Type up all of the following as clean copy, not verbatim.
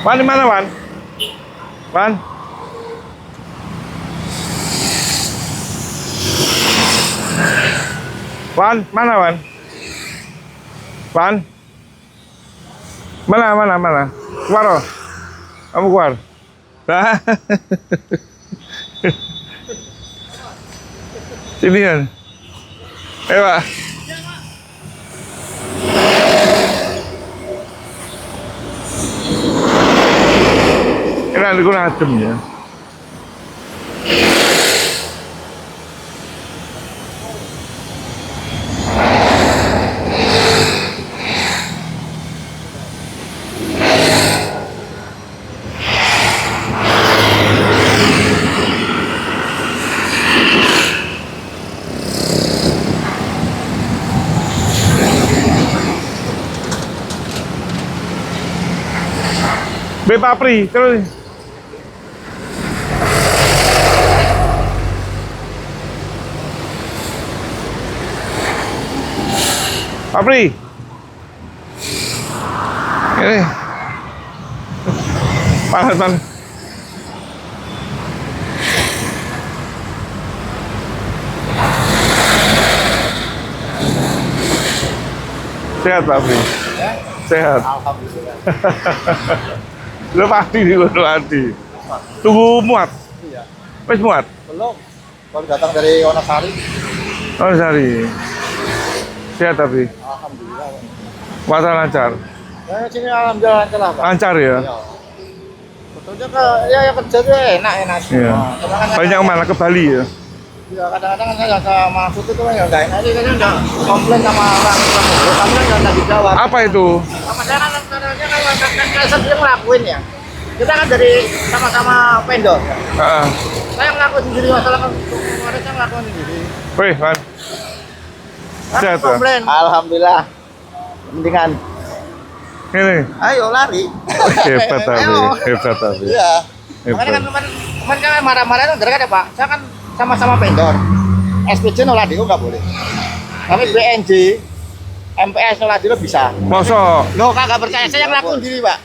Wan di mana Wan? Wan? Wan, mana Wan? Wan? Mana? Keluar oh. Kamu keluar. Nah. Sini kan. Ayo Pak. Ini ada kurang adem ya. Papri, terus. Papri. Ini. Panas. Sehat Papri. Ya? Sehat. Alhamdulillah. Lo pasti nih, lo pasti. Tunggu muat. Iya. Wes muat. Belum. Baru datang dari Wonosari. Wonosari. Sehat tapi. Alhamdulillah. Puasa lancar. Ya sini alhamdulillah lancar lah, Pak. Lancar ya. Iya. Betulnya ya kerja tuh enak sih. Iya. Banyak mana ke Bali ya? Iya, kadang-kadang kan saya sama Sutu tuh ya enggak enak. Jadi kadang enggak komplain sama orang kami kan enggak dijawab. Apa itu? Sama saya kan sendiri ngelakuin ya. Kita kan dari sama-sama vendor. Heeh. Saya ngelakuin sendiri masalah kan kemarin saya ngelakuin sendiri. Wih, Wan. Sehat ya? Komplain. Alhamdulillah. Mendingan. Ini. Ayo lari. Hebat tapi. Iya. Makanya kan kemarin kan marah-marah itu dari kan ya Pak. Saya kan sama-sama vendor. SPJ nolak DO nggak boleh. Tapi BNJ, MPS nolak DO bisa. Masa? Lo kagak percaya, saya ngelakuin diri Pak.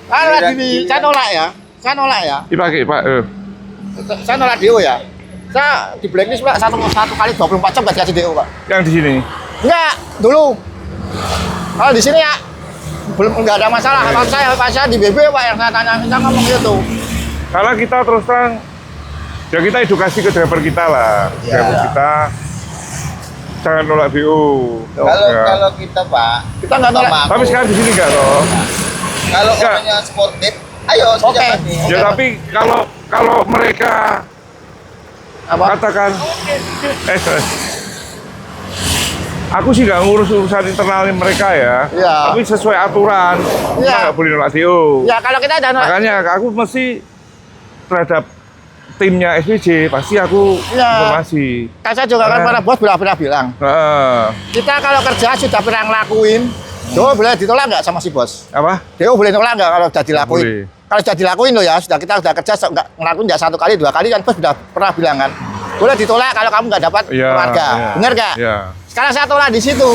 Kalau diri, saya nolak ya. Dipakai Pak. Saya nolak DO ya. Saya di blacklist Pak, satu kali 24 jam nggak dikasih DO Pak. Yang di sini? Enggak, dulu. Kalau di sini ya belum nggak ada masalah. Kalau saya di BB Pak yang saya tanya, saya ngomong gitu. Karena kita terus terang, ya kita edukasi ke driver kita lah. Ya. Driver kita jangan nolak DO. Kalau kita Pak, Kita nggak nolak. Tapi sekarang di sini enggak loh. kalau Enggak. orangnya sportif, ayo Oke. Ya tapi kalau mereka Apa? katakan, aku sih nggak ngurus urusan internalnya mereka ya. Iya. Tapi sesuai aturan, kita Iya. nggak boleh nolak DO. Ya kalau kita ada nolak. Makanya aku mesti terhadap timnya SPJ pasti aku Iya. informasi. Saya juga kan para bos pernah bilang. Kita kalau kerja sudah pernah ngelakuin, DO boleh ditolak nggak sama si bos? Apa? DO boleh nolak nggak kalau sudah dilakuin? Boleh. Kalau sudah dilakuin loh ya, kita sudah kerja nggak ngelakuin nggak 1 kali 2 kali kan bos sudah pernah bilang kan. Boleh ditolak kalau kamu nggak dapat Iya, keluarga, iya. bener nggak? Iya. Sekarang saya tolak di situ.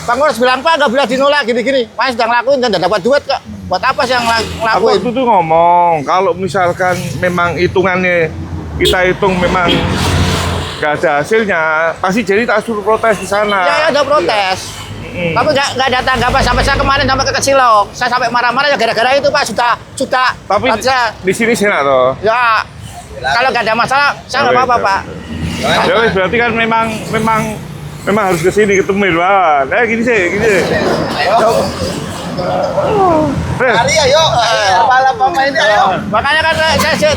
Pengurus bilang Pak nggak boleh dinolak gini-gini. Mas sudah ngelakuin dan nggak dapat duit kok. Buat apa sih yang Aku ngelakuin? waktu itu ngomong kalau misalkan memang hitungannya kita hitung memang nggak ada hasilnya, pasti jadi tak suruh protes di sana. Ya ada protes. Tapi nggak ada tanggapan sampai saya kemarin sampai ke Kecilok. Saya sampai marah-marah ya gara-gara itu Pak sudah. Tapi saya, di sini sih toh. ya kalau nggak ada masalah saya nggak apa-apa Pak. Ya wes, berarti kan memang harus ke sini ketemu Wan. Gini sih. ayo. Lari ayo. Balap pemain ini ayo. Makanya kan saya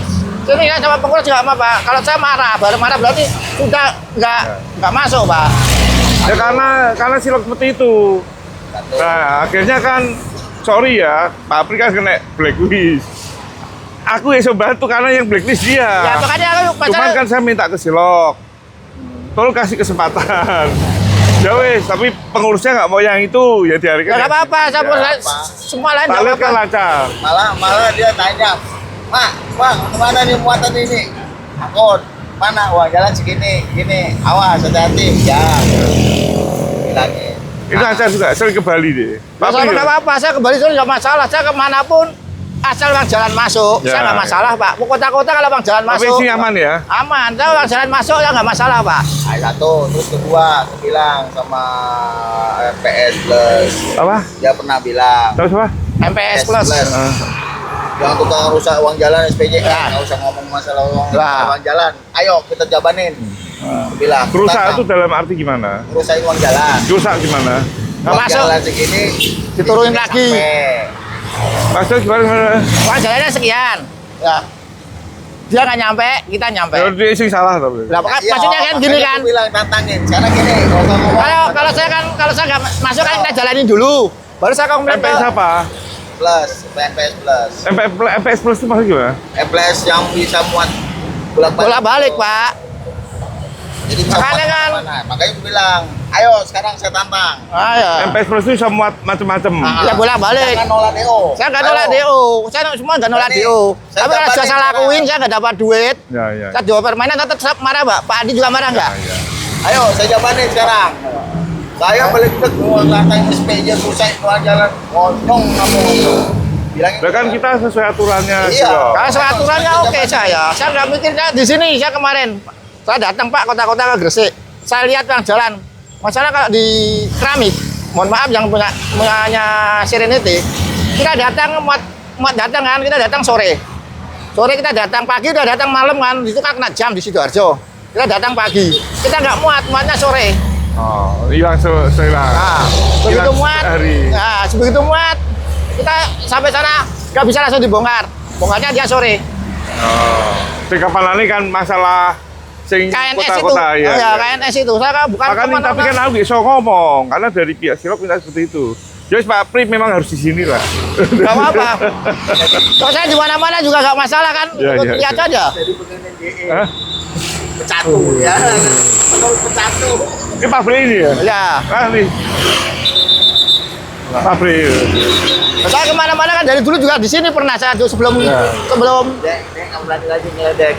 sini kan sama pengurus juga sama Pak. Kalau saya marah, baru marah berarti sudah nggak masuk Pak. Ya karena silok seperti itu. Nah akhirnya kan sorry ya, Pak Apri kan kena blacklist. Aku ya bantu karena yang blacklist dia. Ya makanya aku Cuman kan saya minta ke Silok, tolong kasih kesempatan. Ya wes, tapi pengurusnya nggak mau yang itu, ya diarikan. ya nggak apa-apa, saya semua lain nggak Talit kan apa-apa. lancar. Malah dia tanya, Pak, kemana nih muatan ini? Angkut, mana? Wah jalan segini, gini, awas hati-hati. Ya, bilangin. Itu lancar juga, sering ke Bali deh. Ya, saya nggak apa-apa, saya kembali sore nggak masalah. Saya kemanapun asal bang jalan masuk, Ya, saya nggak masalah Pak. Kota-kota kalau bang jalan Tapi masuk, sih aman ya. aman. Kalau bang jalan masuk ya nggak masalah Pak. Nah, satu, terus kedua, aku bilang sama MPS Plus. Apa? Dia pernah bilang. Terus apa? MPS Plus. Ah. Yang tukang rusak uang jalan SPJ, Ya. nggak usah ngomong masalah Lah. uang jalan. Ayo kita jabanin. Aku bilang. Kerusak itu "Tantang, dalam arti gimana? rusak uang jalan. Rusak gimana? Nggak Uang masuk. jalan segini Diturunin di sini lagi. sampai. Maksudnya gimana? Uang jalannya sekian. Ya. Dia nggak nyampe, kita nyampe. Kalau dia sih salah tapi. Lah, Iya, maksudnya kan gini makanya kan. aku bilang tantangin. Sekarang gini, nggak usah ngomong. Kalau saya nggak masuk kan kita jalanin dulu. Baru saya komplain ke MPS apa? Plus, MPS Plus. MPS Plus itu maksudnya gimana? MPS yang bisa muat bolak-balik Pak. Jadi bisa Makanya muat kan. kemana-mana. Makanya aku bilang, ayo sekarang saya tantang. Ayo. MPS Plus itu bisa muat macam-macam. Ya bolak-balik. Jangan nolak DO. Saya nggak Ayo. nolak DO. Saya semua nggak nolak Berani. DO. Saya Tapi kalau sudah jabanin saya lakuin, sekarang. saya nggak dapat duit. Ya, ya. Saya jual permainan tetap marah Pak. Pak Adi juga marah nggak? Ya. Ayo saya jabanin sekarang. Saya balik ke tantang SPJ rusak itu jalan. Ngomong kamu. Bilangin. Bahkan kita sesuai aturannya. Iya. Ciro. Kalau soal aturannya oke saya. Saya nggak mikirnya di sini. Saya kemarin saya datang Pak kota-kota ke Gresik. Saya lihat yang jalan. Masalah kalau di keramik, mohon maaf yang punyanya Serenity, kita datang muat datang kan, kita datang sore. Sore kita datang pagi, udah datang malam kan, itu kan kena jam di Sidoarjo. Kita datang pagi, kita nggak muatnya sore. Oh, hilang sehilang. Nah, begitu Hilang muat, sehari. nah begitu muat, kita sampai sana nggak bisa langsung dibongkar. Bongkarnya dia sore. Oh. Sing kapan kan masalah sing KNS itu, kota-kota ya. ya KNS itu, saya kan bukan Makanya kemana-mana. tapi kan aku bisa ngomong karena dari pihak Silok minta seperti itu. Jadi Pak Pri memang harus di sini lah. Gak apa-apa. Kalau saya di mana-mana juga gak masalah kan. Ya, Ikut ya, lihat ya. aja. Jadi begini DE. Hah? Pecatu ya. Menurut pecatu. Ini Pak Pri ini ya? Ya. Ah nih. Pak Pri. Saya kemana-mana kan dari dulu juga di sini pernah saya tuh sebelum Ya. Dek, nggak berani lagi ngeledek.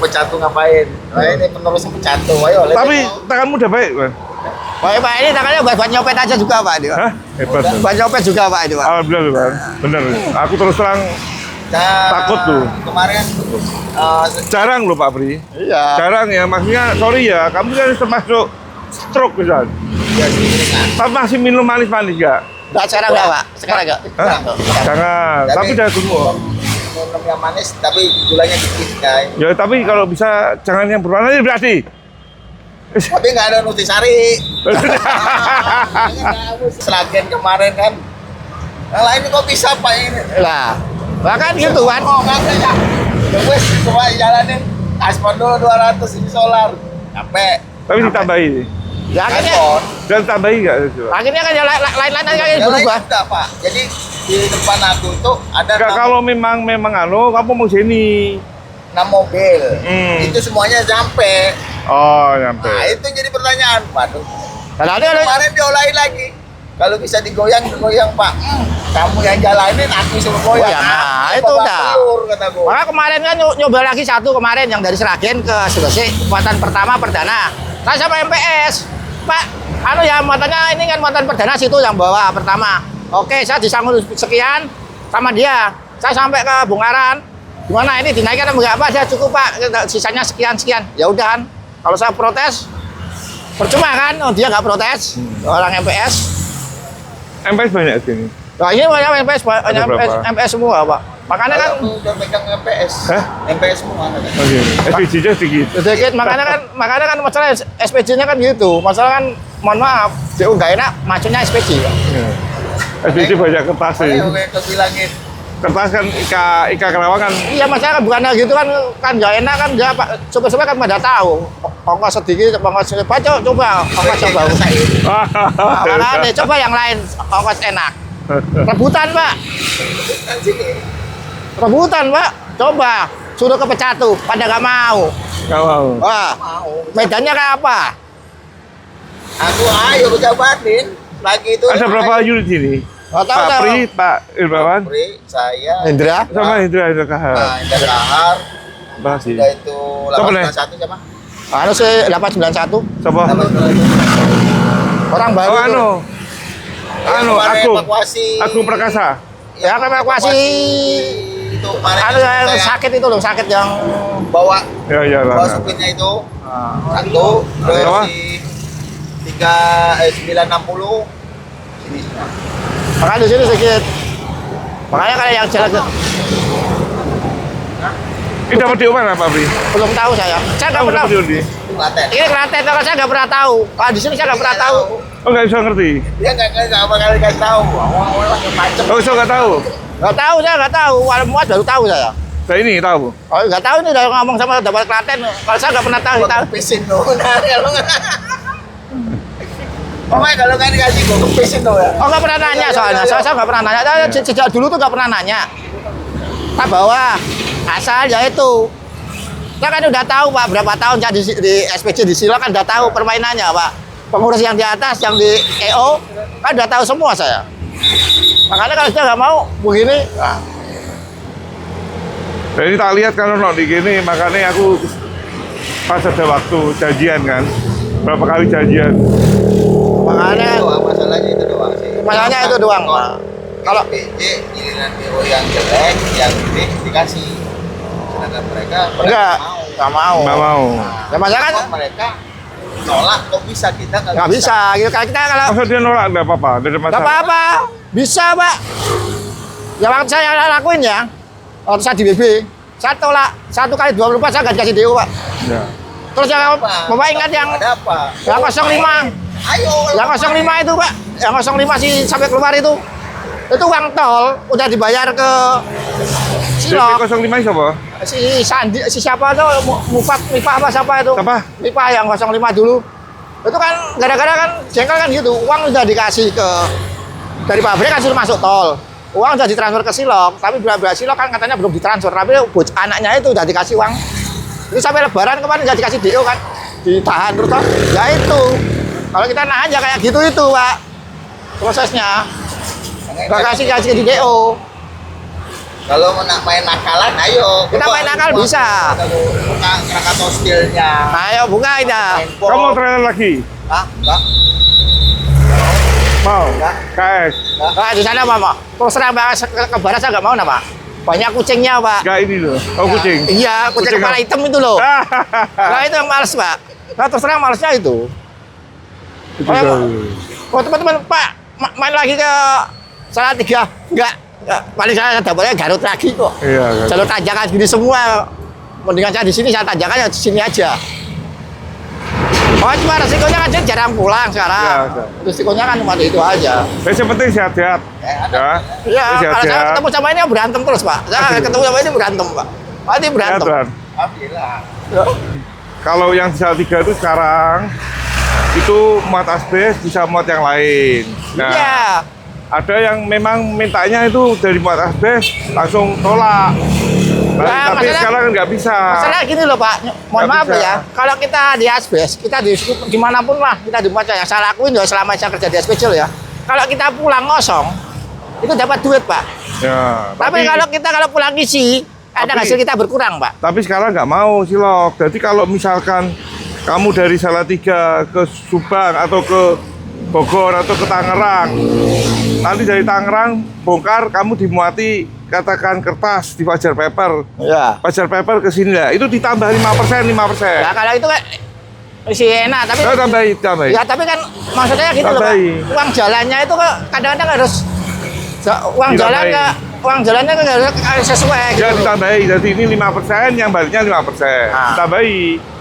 Pecatu ngapain? Nah, ini penerusnya pecatu. Ayo, let's Tapi go. tanganmu udah baik, Pak. Pak ini tangannya buat nyopet aja juga Pak. Ini, Pak. Hah? Hebat. Pak. Buat nyopet juga Pak ini Pak. Alhamdulillah, Pak. Bener. Aku terus terang Nah, takut tuh. Kemarin jarang loh Pak Pri. Iya. Jarang ya, maksudnya sorry ya, kamu kan termasuk stroke misal. ya seringan. Tapi masih minum manis-manis gak? Nggak sekarang nggak Pak. Sekarang nggak. Hah? Jangan, tapi jangan semua. Minum yang manis tapi gulanya dikit guys. Ya tapi kalau bisa jangan yang berwarna ini berarti. Tapi nggak ada nutrisari. Selagen kemarin kan. Yang lain kok bisa Pak ini? Lah. Bahkan gitu kan. Oh nggak ada ya. Ya wes coba jalanin. Aspal dulu 200 ini solar. Capek. Tapi ditambahi. Ya akhirnya, Aspal. Dan tambahi nggak? akhirnya kan yang lain-lain aja kayak Yang lain berubah. udah Pak. Jadi di depan aku tuh ada Nggak, kalau memang anu, kamu mau sini. 6 mobil. Hmm. Itu semuanya sampai. Oh, nyampe. Nah itu jadi pertanyaan. Waduh. Dan ada Kemarin diolahin lagi. Kalau bisa digoyang, digoyang Pak. Kamu yang jalanin, aku suruh goyang. Goyang, nah, Aku itu babak udah. belur, kata gue. Maka kemarin kan nyoba lagi satu kemarin yang dari Seragen ke Sulawesi, muatan pertama perdana. Saya sama MPS, Pak, anu ya muatannya ini kan muatan perdana situ yang bawa pertama. Oke, saya disangkut sekian sama dia. Saya sampai ke bongkaran. Gimana ini dinaikkan atau enggak apa? Saya cukup Pak, sisanya sekian. Ya udahan. Kalau saya protes, percuma kan? Oh, dia nggak protes, orang MPS. MPS banyak di sini. Nah ini banyak MPS, banyak berapa? MPS semua Pak. Makanya kan Kalau udah pegang MPS. Hah? MPS semua kan. Oke. SPJ-nya sedikit. sedikit makanya kan masalah SPJ-nya kan gitu. Masalah kan mohon maaf, DU nggak enak macunya SPJ. Pak. Ya. SPJ banyak kertas sih. Makanya gue bilangin. Kertas kan Ika Kerawang kan. Iya masalah kan bukannya gitu kan nggak enak kan dia Pak. Coba kan pada tahu. Ongkos sedikit, ongkos sedikit. Coba ongkos coba. Makanya coba yang lain ongkos enak. Rebutan Pak, Kan sini. rebutan Pak. Coba suruh ke Pecatu, pada nggak mau. Nggak mau. Wah, Mau. medannya kayak apa? Aku ayo jabatin. Lagi itu. Ada berapa unit sini? Nggak tahu Pak saya. Pri, Pak Irbawan, Pri, saya. Hendra. sama Indra Kahar. Nah, Indah Kahar. Terima kasih. Udah itu Siapa nih? 891 siapa? Anu sih 891. Coba. Orang baru. Oh, tuh. anu, Yang kemarin Agung. evakuasi. Agung Prakasa. Ya evakuasi itu kemarin anu yang sakit itu loh, sakit yang bawa Ya bawa lah. supirnya itu satu Berapa? versi 960 sini semua. makanya di sini sedikit. Makanya kalau yang jalan Ini dapat di mana Pak Bri? belum tahu saya. Saya nggak Kamu pernah. dapat di? Klaten. Ini Klaten, kalau saya nggak pernah tahu. Kalau di sini saya nggak pernah tahu. Oh nggak bisa ngerti. Dia nggak sama kali kasih tahu. Awal-awal macam. Oh bisa nggak tahu. Nggak tahu, saya nggak tahu. Walau muat baru tahu saya. Saya ini tahu. Oh nggak tahu ini udah ngomong sama dapat Klaten. Kalau saya nggak pernah tahu. Tahu. Kepisin tuh. Nah, kalau nggak. Pokoknya kalau nggak dikasih gue kepisin tuh ya. Oh nggak pernah nanya soalnya. Saya nggak pernah nanya. Saya sejak dulu tuh nggak pernah nanya. Tak bawa asal ya itu. Saya kan udah tahu Pak, berapa tahun saya di SPC di Silo kan udah tahu permainannya Pak. Pengurus yang di atas, yang di EO kan udah tahu semua saya. Makanya kalau saya nggak mau begini, nah, Dan ini tak lihat kalau di gini, makanya aku pas ada waktu janjian kan. Berapa kali janjian? makanya Itu masalahnya itu doang sih. masalahnya itu doang Pak. Kalau PJ giliran PO yang jelek, yang gede dikasih. Sedangkan mereka enggak, mau. nggak mau. Nggak mau. Ya masalah kan Mereka nolak kok bisa kita nggak bisa. Gitu. Kalau kita kalau Masa dia nolak nggak apa-apa? Tidak ada nggak masalah. apa-apa, bisa Pak. Ya waktu saya lakuin ya, waktu saya di BB, saya tolak 1 kali 24 saya nggak dikasih DO Pak. Ya. Terus yang Bapak ingat yang ada apa? 05, Ayo. yang 05 itu Pak, yang 05 sih sampai keluar itu uang tol udah dibayar ke Silok. DP05 siapa? Si Sandi, si siapa tuh, Mipa apa siapa itu? Siapa? Mipa yang 05 dulu. Itu kan gara-gara kan jengkel kan gitu, uang udah dikasih ke dari pabrik kan suruh masuk tol. Uang udah ditransfer ke Silok, tapi beberapa Silok kan katanya belum ditransfer, tapi anaknya itu udah dikasih uang. Ini sampai lebaran kemarin udah dikasih DO kan, ditahan terus toh. Ya itu, kalau kita nahan ya kayak gitu itu Pak prosesnya. Nggak kasih di DO. Kalau mau main nakalan, ayo. Kita main nakal bisa. Kalau Krakatau Steel-nya. Ayo bunga aja. Main bom. Kamu mau trailer lagi? Hah? Enggak. Mau? Enggak. KS? Nah, di sana Pak. Terus terang Pak, ke barat saya nggak mau Pak. Banyak kucingnya Pak. Enggak ini loh. Oh kucing. Iya, kucing Kucing kepala apa? hitam itu loh. Nah itu yang males Pak. Nah terus terang malesnya itu. Oh teman-teman Pak, main lagi ke Salatiga. Enggak. Paling saya dapatnya Garut lagi kok. Iya. kan. Jalur tanjakan gini semua. Mendingan saya di sini, saya tanjakan ya di sini aja. Oh cuma resikonya kan dia jarang pulang sekarang. Iya, Resikonya kan cuma itu aja. Yang penting sehat-sehat. Ya. Iya, kalau saya Sehat-sehat. ketemu sama ini berantem terus Pak. Saya ketemu sama ini berantem Pak. Pasti berantem. Sehat, Ran. Alhamdulillah. Kalau yang di Salatiga itu sekarang itu muat asbes bisa muat yang lain. Nah, Iya. ada yang memang mintanya itu dari muat asbes langsung tolak. Nah, Nah, tapi masalah- sekarang nggak bisa. Masalah gini loh Pak, mohon Nggak maaf bisa. ya, kalau kita di asbes, kita di dimanapun lah, kita di yang saya lakuin ya selama saya kerja di asbes ya. Kalau kita pulang kosong, itu dapat duit Pak. Ya, Tapi kalau pulang isi, ada Tapi- hasil kita berkurang Pak. Tapi sekarang nggak mau Silok. Jadi kalau misalkan kamu dari Salatiga ke Subang atau ke Bogor atau ke Tangerang, nanti dari Tangerang bongkar kamu dimuati katakan kertas di Fajar Paper. Iya. Fajar Paper ke sini lah. Itu ditambah 5%. Nah kalau itu kan isi enak, tapi Oh, tambahin. ya tapi kan maksudnya gitu loh Pak. Tambahin. Uang jalannya itu kan kadang-kadang harus uang jalan Ditambahin. ke uang jalannya kan harus sesuai gitu. Ya loh. ditambahi. Jadi ini 5%, yang baliknya 5%. Ah. Ditambahi.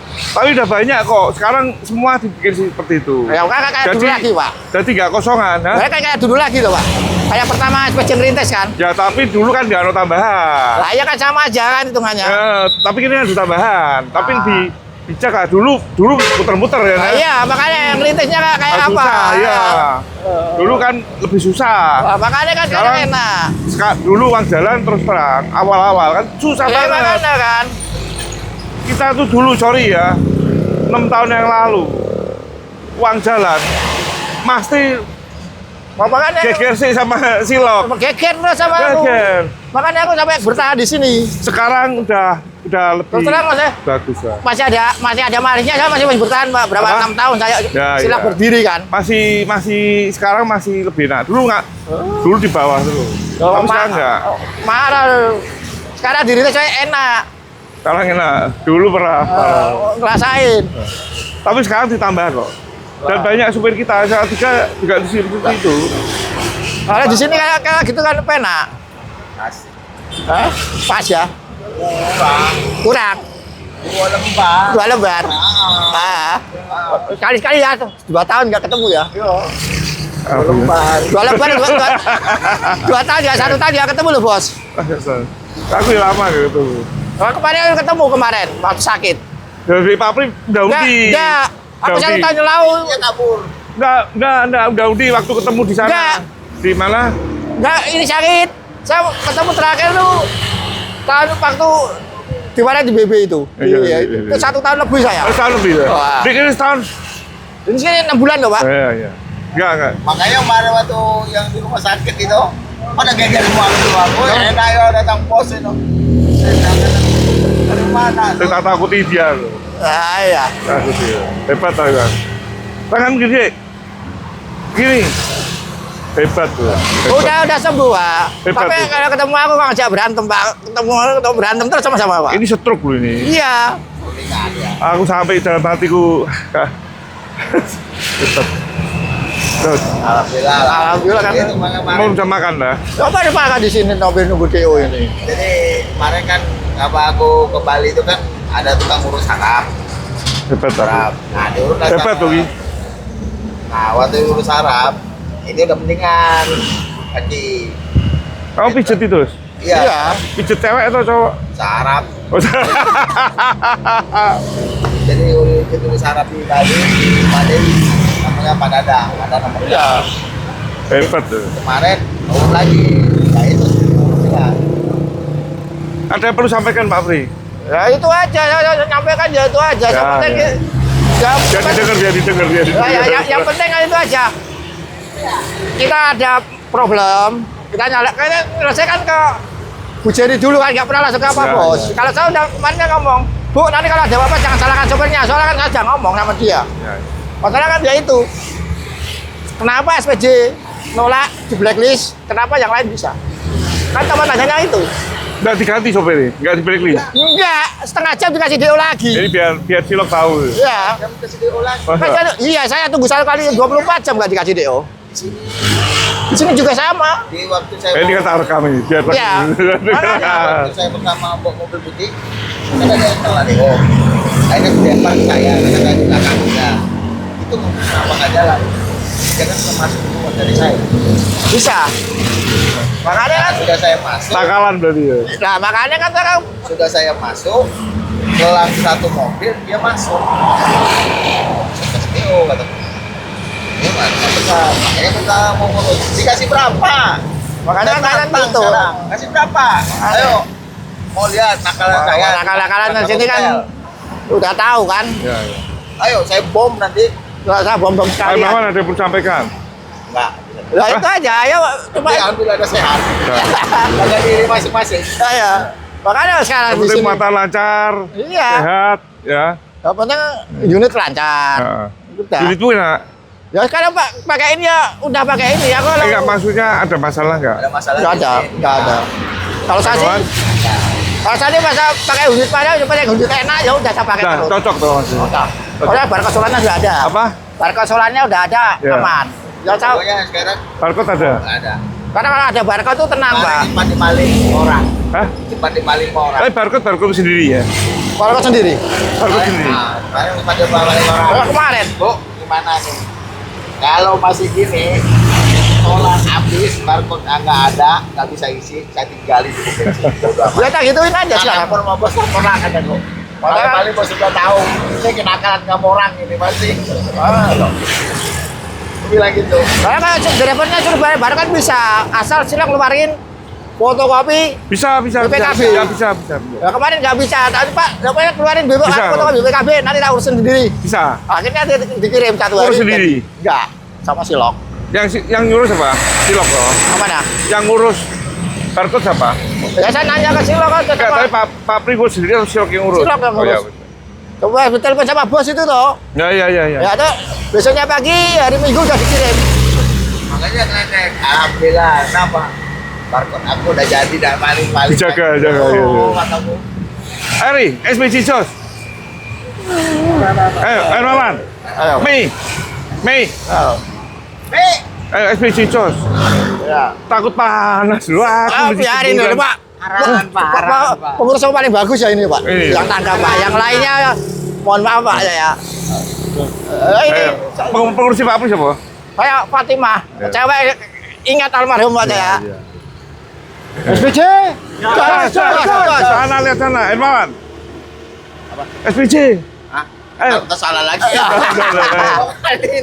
Tapi udah banyak kok. Sekarang semua dibikin seperti itu. Ya kan kayak dulu lagi Pak. Jadi nggak kosongan. Ha? Mereka kayak dulu lagi loh Pak. Kayak pertama SPC ngerintis kan. Ya tapi dulu kan nggak ada tambahan. Lah ya kan sama aja kan hitungannya. Tapi ini ada tambahan. Tapi Ah. dicek lah dulu muter-muter ya. Nah, Nah. iya makanya yang ngerintisnya kayak apa. Susah, ya. Dulu kan lebih susah. Wah, makanya kan sekarang enak. Dulu uang jalan terus terang. Awal-awal kan susah Ya banget. makanya kan. Kita tuh dulu, sorry ya, 6 tahun yang lalu, uang jalan, pasti Makanya geger sih sama Silok. geger terus sama aku. Geger. Makanya aku sampai bertahan di sini. Sekarang udah udah lebih Terus terang Mas ya, bagus lah. masih ada marisnya, saya masih bertahan Pak. Berapa Apa? 6 tahun saya Ya, silang ya. berdiri kan. Masih sekarang masih lebih enak. Dulu nggak, dulu di bawah dulu. Tapi sekarang nggak. Marah. Sekarang diri saya enak. Sekarang enak. Dulu pernah. Ngerasain. Tapi sekarang ditambah kok. Dan banyak supir kita Salatiga juga di seperti itu. Kalau di sini kayak gitu kan penak. Asik. Hah? Pas ya? Kurang. Dua lembar. 2 lembar. Sekali-sekali ya, 2 tahun nggak ketemu ya. Apa ya? 2 lembar, 2 tahun ya, 1 tahun nggak ketemu loh bos. Aku ya lama gitu. Oh, kemarin ketemu waktu sakit. Dari Pak Pri Daudi. Enggak. Aku 1 tahun yang lalu. Dia kabur. Enggak, Daudi waktu ketemu di sana. Enggak. Di mana? Enggak, ini sakit. Saya ketemu terakhir tuh tahun waktu di mana di BB itu. Iya. Itu 1 tahun lebih saya. Setahun lebih ya? Wah. Bikin setahun? Ini sini 6 bulan loh Pak. Iya. Enggak. Makanya kemarin waktu yang di rumah sakit itu pada geger semua gitu aku. Enak ya datang pos itu. Dari mana? Saya tak takuti dia loh. Ah, iya. Takut dia. Hebat lah kan. Tangan gini. Gini. Hebat tuh. Udah sembuh Pak. Hebat, Tapi ya. kalau ketemu aku kok ngajak berantem Pak. Ketemu berantem terus sama-sama Pak. Ini stroke loh ini. Iya. Aku sampai dalam hatiku. Hebat. Terus, Alhamdulillah kan. Itu makanya mau kemarin. bisa makan lah. Coba deh makan di sini nunggu DO ini. Jadi kemarin kan apa aku ke Bali itu kan ada tukang urus saraf. Hebat Saraf. aku. Nah diurus lah Hebat sama- tuh Gi. Nah waktu urus saraf ini udah mendingan kaki. Kamu pijet itu terus? Iya. Pijet cewek atau cowok? Saraf. Oh, Jadi urus saraf di Bali namanya Pak Dada. Ada nomornya. Iya. hebat tuh. Kemarin urus lagi. Nah itu ya. Ada yang perlu sampaikan Pak Pri? Ya itu aja, saya nyampaikan ya itu aja. Ya, Yang penting ya. Dia didengar. yang penting kan itu aja. Kita ada problem, kita nyelesaikan ke Bu Jerry dulu kan, nggak pernah langsung ke apa Ya, bos. ya. Kalau saya udah kemarin kan ngomong, Bu nanti kalau ada apa-apa jangan salahkan sopirnya, soalnya kan saya ngomong sama dia. Ya. Masalah kan dia itu, kenapa SPJ nolak di blacklist, kenapa yang lain bisa? Kan teman tanyanya itu. Nggak diganti sopirnya, nggak di blacklist. Enggak, setengah jam dikasih DO lagi. Jadi biar Cilok tahu. Iya. Yang kasih diulang. Iya, saya tunggu 1 kali 24 jam nggak dikasih DO. Di sini juga sama. Di waktu saya Ini kata rekam ini, biar Iya. waktu saya pertama bawa mobil putih, kan ada yang telah deh. Oh, akhirnya dilempar ke saya, kata di belakang saya. Itu kenapa nggak jalan? Dia kan termasuk rumah dari saya. Bisa. Makanya kan, Sudah saya masuk, Nakalan berarti ya. nah makanya kan sekarang sudah saya masuk, selang satu mobil dia masuk. Saya kasih DO kata. Dia nggak besar, makanya kita mau ngurus. Dikasih berapa? Makanya Dan kan nantang gitu. sekarang. Kasih berapa? Ayo, mau lihat nakalan saya. nakal-nakalan di sini kan udah tahu kan. Ya. Ayo, saya bom nanti. Kalau saya bom Pak sekali. Imawan ada yang perlu sampaikan. Enggak. Lah itu aja, ayo cuma Tapi alhamdulillah ada sehat. Jaga diri masing-masing. saya. Makanya sekarang Yang di penting sini. mata lancar, Iya. sehat, ya. Yang penting unit lancar. Nah. Udah. Jadi itu enak. Ya sekarang pakai ini ya, udah pakai ini ya kalau. Enggak, maksudnya ada masalah nggak? Ada masalah Nggak di ada, sini. nggak ada. Kalau saya Kawan? sih, kalau saya sih masa pakai unit pada, pakai unit enak ya udah saya pakai Nah, terus. cocok tuh maksudnya. Udah. Soalnya barcode solannya sudah ada. Apa? Barcode solannya udah ada, Ya. aman. Ya saya, Pokoknya sekarang Barcode ada? nggak ada. karena kalau ada barcode itu tenang pak. Kemarin cepat dimaling orang. Hah? Cepat dimaling orang. Barcode sendiri ya? Barcode sendiri. Barcode sendiri? Nah, kemarin cepat dimaling orang. Kalau kemarin, Bu, gimana nih? Kalau masih gini, tolak habis, barcode nggak ada, nggak bisa isi, saya tinggalin di bensin. ya tak gituin aja sekarang. Jangan mau bos orang ada kok. Paling bos sudah tahu, saya kenakalan kamu orang ini pasti. Bilang gitu. Karena kalau drivernya suruh bayar barang kan bisa, asal silang keluarin fotokopi. Bisa. BPKB. Ya, bisa. Ya kemarin nggak bisa, tapi Pak, pokoknya keluarin Bisa. fotokopi BPKB, nanti tak urusin sendiri. Bisa. Akhirnya dikirim 1 hari. Urus sendiri? Enggak, sama Silok. Yang ngurus apa? Cilok loh. Apa dah? Yang ngurus Barcode siapa? Ya saya nanya ke Silok kan. Enggak, tapi Pak Prigo sendiri harus Silok yang urus. Silok yang Oh, urus. Coba telepon sama bos itu toh. ya. Ya tuh besoknya pagi hari Minggu udah dikirim. Makanya nenek, alhamdulillah, kenapa? Barcode aku udah jadi dan paling-paling. Jaga. Oh, kataku. Ari, SPC Jos. Ayo, Maman. Ayo. Mei. Ayo. Ayo, SPC Jos. Ya. Takut panas lu aku. Biarin dulu Pak. Arahan, Pak, arahan, Pak. Pengurus yang paling bagus ya ini Pak. Iya. Yang tangga Pak. Yang lainnya mohon maaf Pak ya. Ini Ayo, pengurus Pak Apri siapa? saya Fatimah. Ya. Cewek ingat almarhum Pak ya. SPC. Sana lihat sana, Maman. SPC. Hah? Ayo. Kita salah lagi.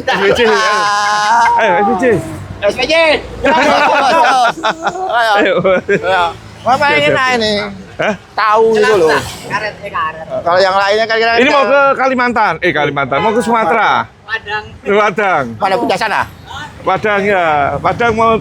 SPC. Ayo, SPC. SPC. Ayo. Ayo. Mama ingin ini. Hah? Tahu itu loh. Karet. Kalau yang lainnya kira-kira Ini mau ke Kalimantan. Kalimantan. Mau ke Sumatera. Padang. Padang. pada punya sana. Padang ya. Padang mau